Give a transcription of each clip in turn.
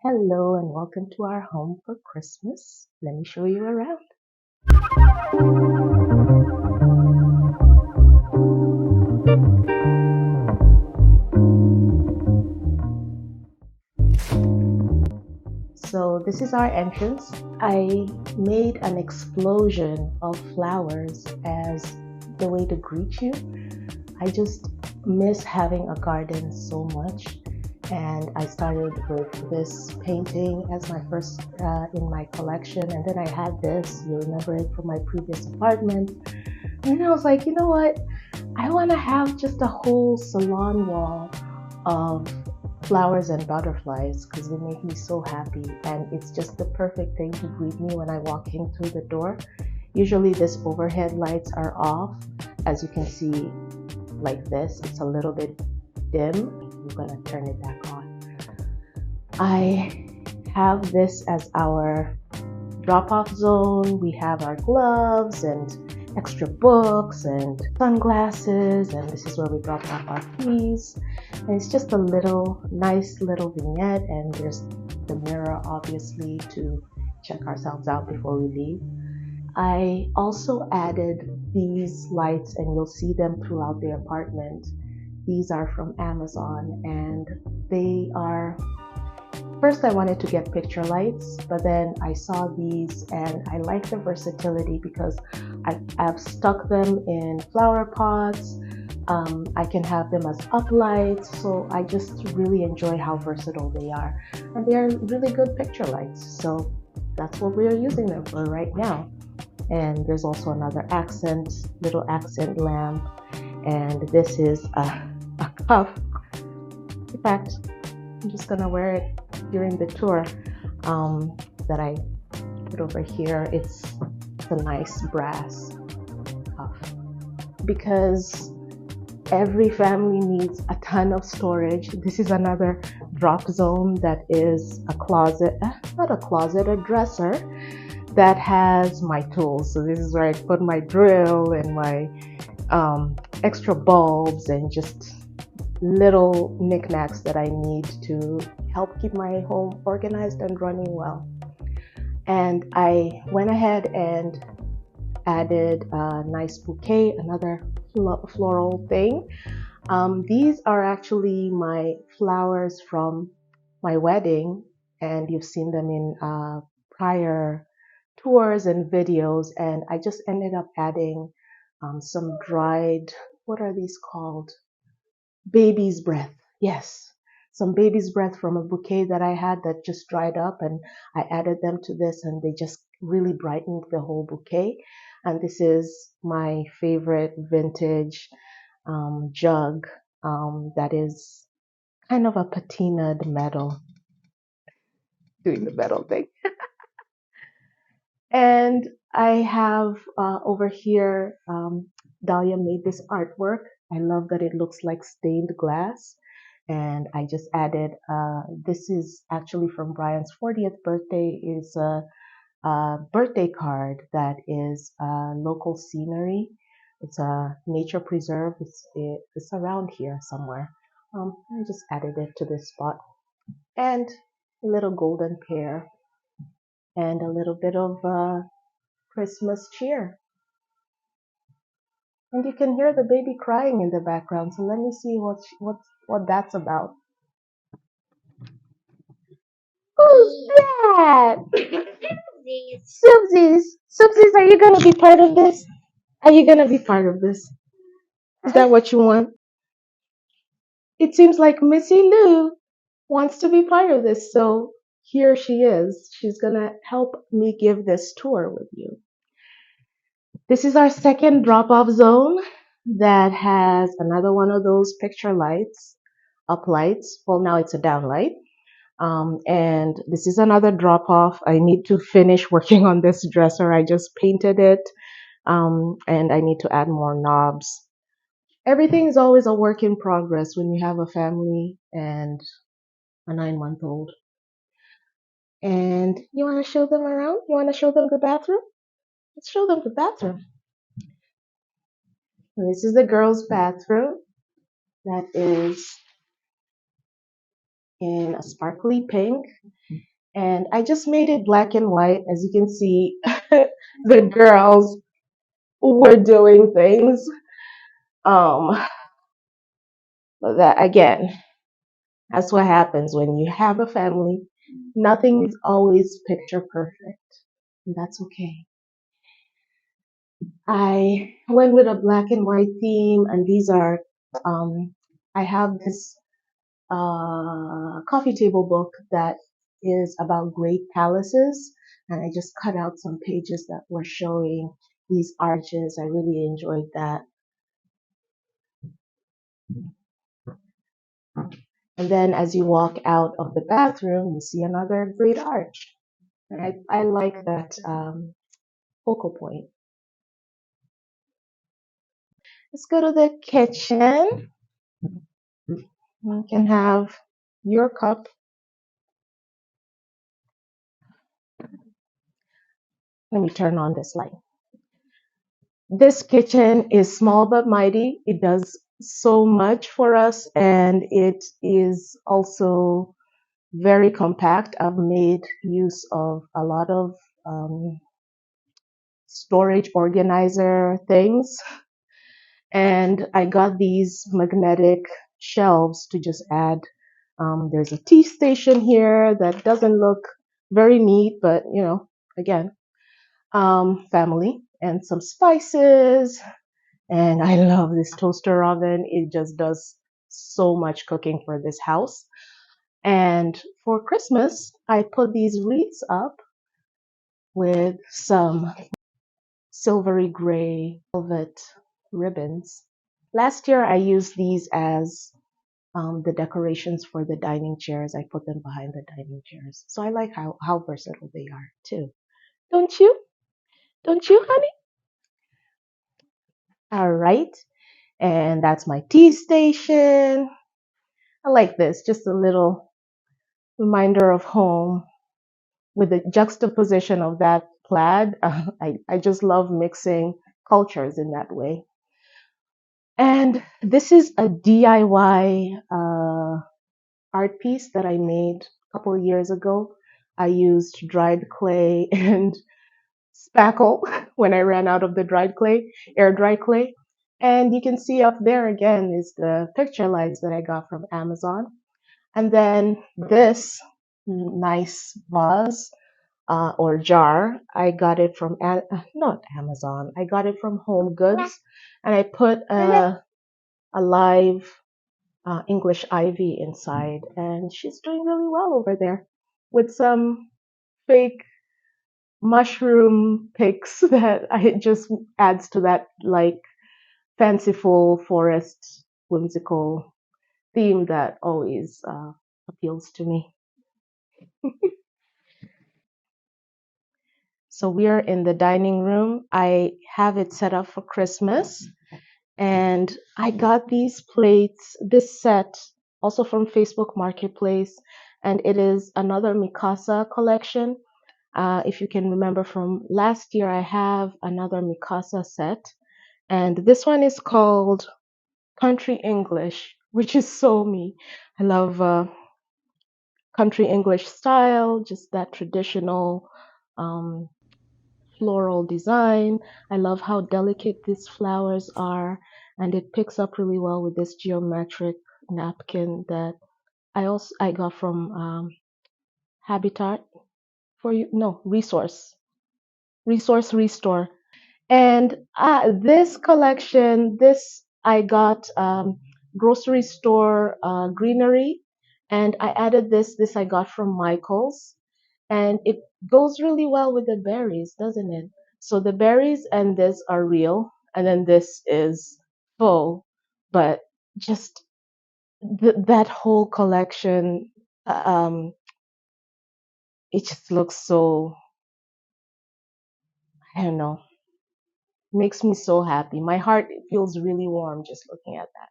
Hello and welcome to our home for Christmas. Let me show you around. So this is our entrance. I made an explosion of flowers as the way to greet you. I just miss having a garden so much, and I started with this painting as my first in my collection, and then I had this, you remember it from my previous apartment, and then I was like, you know what, I want to have just a whole salon wall of flowers and butterflies because they make me so happy, and it's just the perfect thing to greet me when I walk in through the door. Usually this overhead lights are off, as you can see, like this. It's a little bit dim. I'm gonna turn it back on. I have this as our drop-off zone. We have our gloves and extra books and sunglasses, and this is where we drop off our keys. And it's just a little nice little vignette, and there's the mirror obviously to check ourselves out before we leave. I also added these lights, and you'll see them throughout the apartment. These are from Amazon, and they are, first I wanted to get picture lights, but then I saw these and I like the versatility because I've stuck them in flower pots. I can have them as uplights, so I just really enjoy how versatile they are, and they're really good picture lights, so that's what we are using them for right now. And there's also another little accent lamp, and this is a cuff. In fact, I'm just gonna wear it during the tour, that I put over here. It's a nice brass cuff because every family needs a ton of storage. This is another drop zone that is a closet, not a closet, a dresser that has my tools. So this is where I put my drill and my extra bulbs and just little knickknacks that I need to help keep my home organized and running well. And I went ahead and added a nice bouquet, another floral thing. These are actually my flowers from my wedding, and you've seen them in prior tours and videos. And I just ended up adding some dried, what are these called? Baby's breath. Yes, some baby's breath from a bouquet that I had that just dried up, and I added them to this, and they just really brightened the whole bouquet. And this is my favorite vintage jug that is kind of a patinaed metal, doing the metal thing. And I have over here, Dahlia made this artwork. I love that it looks like stained glass. And I just added, this is actually from Brian's 40th birthday. It's a birthday card that is local scenery. It's a nature preserve. It's around here somewhere. I just added it to this spot. And a little golden pear and a little bit of Christmas cheer. And you can hear the baby crying in the background. So let me see what that's about. Who's that? Subsies. Subsies, are you gonna be part of this? Are you gonna be part of this? Is that what you want? It seems like Missy Lou wants to be part of this, so here she is. She's gonna help me give this tour with you. This is our second drop-off zone that has another one of those picture lights, up lights. Well, now it's a down light. And this is another drop-off. I need to finish working on this dresser. I just painted it, and I need to add more knobs. Everything is always a work in progress when you have a family and a 9-month-old. And you want to show them around? You want to show them the bathroom? Let's show them the bathroom. And this is the girls' bathroom. That is in a sparkly pink, and I just made it black and white. As you can see, the girls were doing things. Um, but that again, that's what happens when you have a family. Nothing is always picture perfect, and that's okay. I went with a black and white theme, and these are, um, I have this coffee table book that is about great palaces, and I just cut out some pages that were showing these arches. I really enjoyed that. And then as you walk out of the bathroom, you see another great arch. And I like that focal point. Let's go to the kitchen. You can have your cup. Let me turn on this light. This kitchen is small but mighty. It does so much for us, and it is also very compact. I've made use of a lot of um, storage organizer things, and I got these magnetic shelves to just add. There's a tea station here that doesn't look very neat, but again, family, and some spices. And I love this toaster oven. It just does so much cooking for this house. And for Christmas, I put these wreaths up with some silvery gray velvet ribbons. Last year, I used these as the decorations for the dining chairs. I put them behind the dining chairs. So I like how versatile they are too. Don't you? Don't you, honey? All right. And that's my tea station. I like this, just a little reminder of home with the juxtaposition of that plaid. I just love mixing cultures in that way. And this is a DIY art piece that I made a couple of years ago. I used dried clay and spackle when I ran out of the dried clay, air dry clay. And you can see up there again is the picture lights that I got from Amazon. And then this nice vase or jar, I got it from, not Amazon, I got it from Home Goods. And I put a live English ivy inside. And she's doing really well over there with some fake mushroom pics that I just adds to that like fanciful forest whimsical theme that always appeals to me. So we are in the dining room. I have it set up for Christmas, and I got these plates, this set, also from Facebook Marketplace, and it is another Mikasa collection. If you can remember from last year, I have another Mikasa set, and this one is called Country English, which is so me. I love country English style, just that traditional um, floral design. I love how delicate these flowers are, and it picks up really well with this geometric napkin that I got from Habitat for you, no, Resource Restore. And this collection, this I got grocery store greenery, and I added this. This I got from Michael's, and it goes really well with the berries, doesn't it? So the berries and this are real, and then this is full, but just that whole collection, it just looks so, I don't know, makes me so happy. My heart feels really warm just looking at that.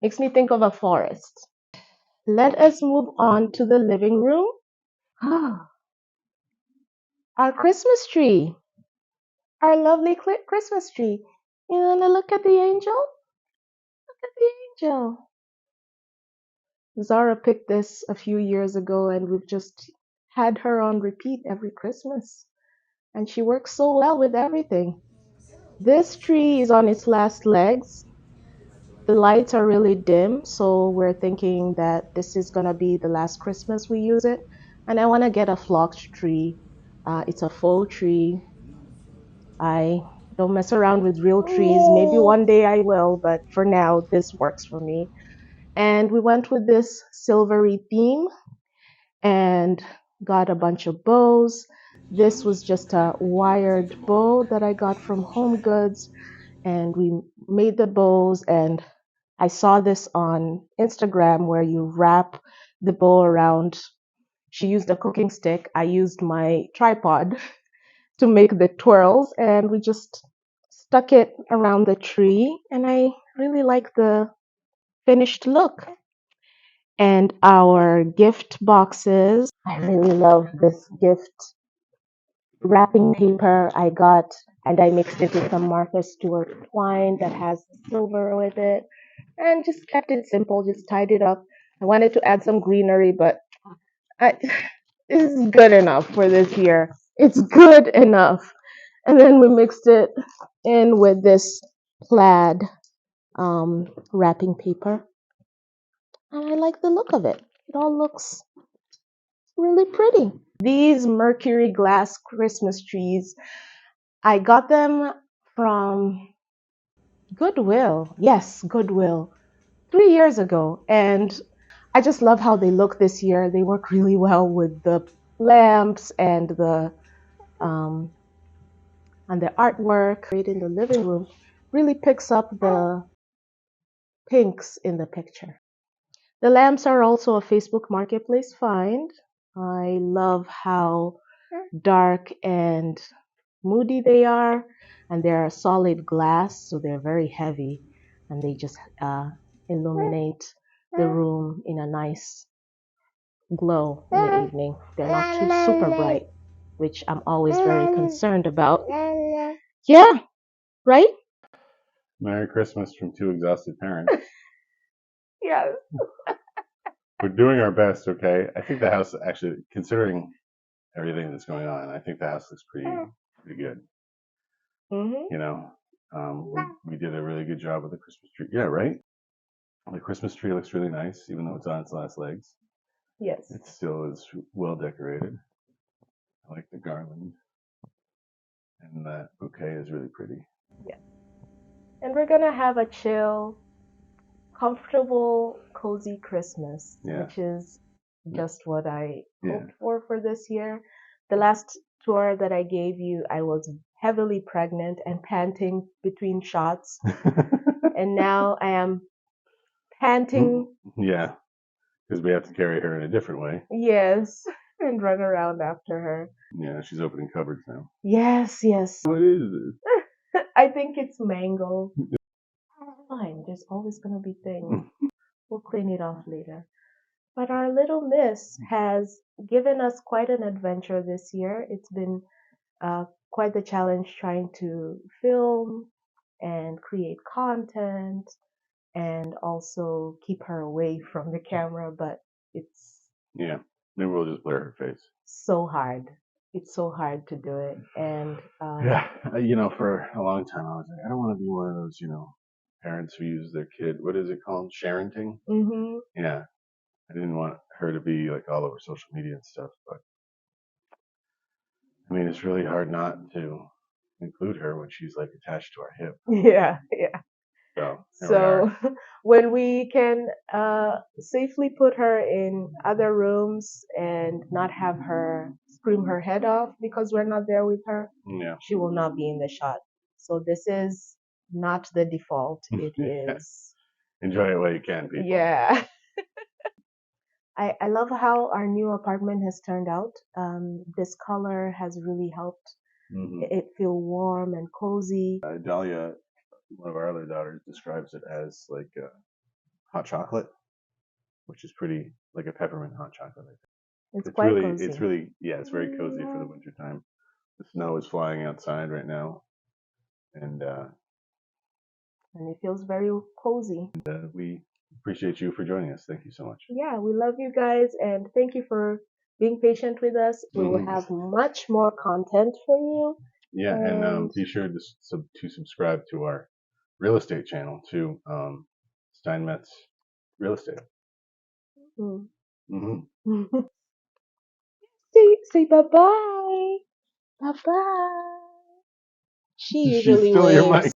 Makes me think of a forest. Let us move on to the living room. Our Christmas tree, our lovely Christmas tree. You want to look at the angel? Look at the angel. Zara picked this a few years ago, and we've just had her on repeat every Christmas. And she works so well with everything. This tree is on its last legs. The lights are really dim, so we're thinking that this is gonna be the last Christmas we use it. And I want to get a flocked tree. It's a faux tree. I don't mess around with real trees. Maybe one day I will, but for now, this works for me. And we went with this silvery theme and got a bunch of bows. This was just a wired bow that I got from Home Goods, and we made the bows. And I saw this on Instagram where you wrap the bow around. She used a cooking stick. I used my tripod to make the twirls, and we just stuck it around the tree. And I really like the finished look. And our gift boxes, I really love this gift wrapping paper I got, and I mixed it with some Martha Stewart twine that has silver with it, and just kept it simple, just tied it up. I wanted to add some greenery, but I, this is good enough for this year. It's good enough. And then we mixed it in with this plaid wrapping paper, and I like the look of it. It all looks really pretty. These mercury glass Christmas trees, I got them from Goodwill. Yes, Goodwill, 3 years ago. And I just love how they look this year. They work really well with the lamps and the artwork. Right in the living room really picks up the pinks in the picture. The lamps are also a Facebook Marketplace find. I love how dark and moody they are, and they're solid glass, so they're very heavy, and they just illuminate the room in a nice glow in the evening. They're not too super bright, which I'm always very concerned about. Yeah, right? Merry Christmas from two exhausted parents. Yes. We're doing our best, okay? I think the house, actually, considering everything that's going on, I think the house looks pretty good. Mm-hmm. You know, we did a really good job with the Christmas tree. Yeah, right? The Christmas tree looks really nice, even though it's on its last legs. Yes. It still is well decorated. I like the garland. And that bouquet is really pretty. Yeah. And we're gonna have a chill, comfortable, cozy Christmas, which is just what I hoped for this year. The last tour that I gave you, I was heavily pregnant and panting between shots. And now I am panting. Yeah, because we have to carry her in a different way. Yes, and run around after her. Yeah, she's opening cupboards now. Yes, yes. What is this? I think it's mango. Fine, there's always going to be things. We'll clean it off later. But our little miss has given us quite an adventure this year. It's been quite the challenge trying to film and create content and also keep her away from the camera, but it's maybe we'll just blur her face. So hard. It's so hard to do it. And for a long time I was like, I don't want to be one of those, parents who use their kid. What is it called? Sharenting? Mm-hmm. Yeah. I didn't want her to be like all over social media and stuff, but I mean, it's really hard not to include her when she's like attached to our hip. Yeah, yeah. So when we can safely put her in other rooms and not have her scream her head off because we're not there with her, she will not be in the shot. So this is not the default. It is. Enjoy it while you can, people. Yeah. I love how our new apartment has turned out. This color has really helped it feel warm and cozy. Dahlia, one of our other daughters, describes it as like hot chocolate, which is pretty like a peppermint hot chocolate. It's quite really cozy. It's really it's very cozy for the winter time. The snow is flying outside right now, and it feels very cozy. We appreciate you for joining us. Thank you so much. Yeah, we love you guys and thank you for being patient with us. We will have much more content for you. Yeah, and be sure to subscribe to our real estate channel to Steinmetz Real Estate. Say bye bye. Bye bye. She usually She's still your waves. mic.